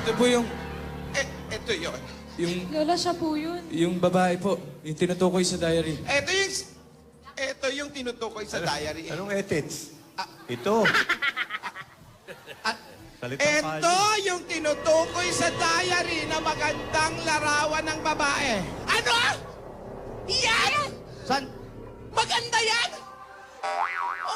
Ito po yung... Ito yun. Yung... Lola, siya po yun. Yung babae po. Yung tinutukoy sa diary. Ito yung tinutukoy sa diary. Anong etits? Ito. Salitang Ito yung tinutukoy sa diary na magandang larawan ng babae. Ano? Yan! Maganda yan!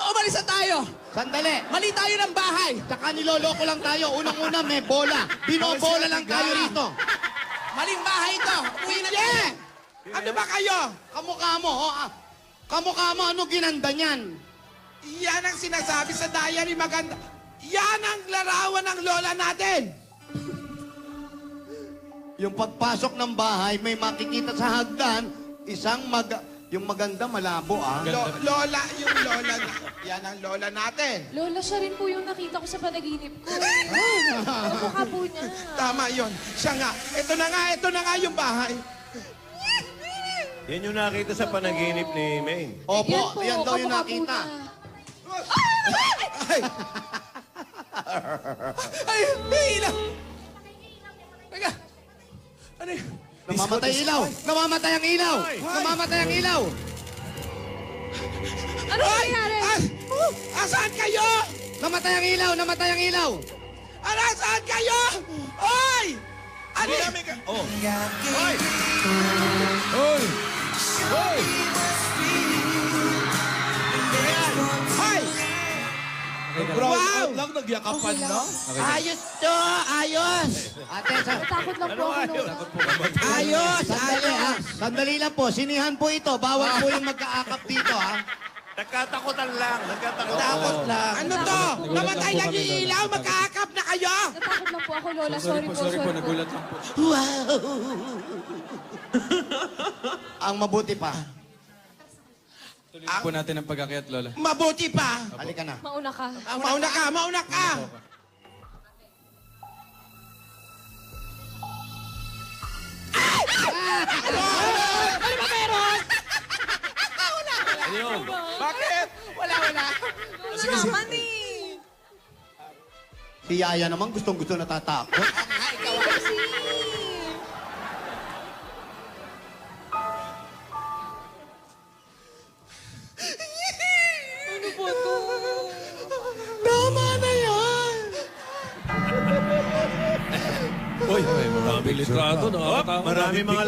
Umalis na tayo! Sandali. Mali tayo ng bahay! Tsaka niloloko lang tayo. Unang-una may bola. Binobola lang tayo rito. Maling bahay ito! Uwi na tayo! Ano ba kayo? Kamukha mo, kamukha mo, ano ginanda niyan? Yan ang sinasabi sa diary, maganda. Yan ang larawan ng lola natin! Yung pagpasok ng bahay, may makikita sa hagdan, yung maganda malabo, Lola, yung lola na. Yan ang lola natin. Lola, siya rin po yung nakita ko sa panaginip ko. Mukha po niya. Tama yon. Siya nga. Ito na nga yung bahay. Yan yung nakita sa panaginip ni Maine. Opo, yan daw yung kamukha po nakita. niya. Ay! Ay, may ilaw! Teka. Ano yun? Namamatay ilaw! Namamatay ang ilaw! Namamatay ang ilaw! Ano nangyari? Asaan kayo? Namatay ang ilaw! Namatay ang ilaw! Asaan kayo? Oy! Ano yun? Oh. Oy! Hoy! Hoy! Hoy! Wow! lang, nagyakapan na. Ayos to! Ayos! Ate, Natakot lang po ako, Lola. Ayos! sandali ha! Sandali lang po, sinihan po ito. Bawal po yung magkaakap dito ha. Nagkatakutan lang. Nagkatakutan. Takot lang. Ano to? Nagulat Namatay lang lang po yung kami, ilaw, Lola. magkaakap na kayo! Natakot lang po ako, Lola. Sorry po, nagulat lang po. Ang mabuti pa. Tuloy po natin ang pag-akyat, Lola. Mabuti pa! Halika na. Mauna ka. Mauna ka! Mauna ka! Ano yun? Bakit? Wala. Sige, naman eh. Si Yaya naman gustong-gusto natatakot. Kasi... Ano ba to? Tama na yan! Uy, marami mga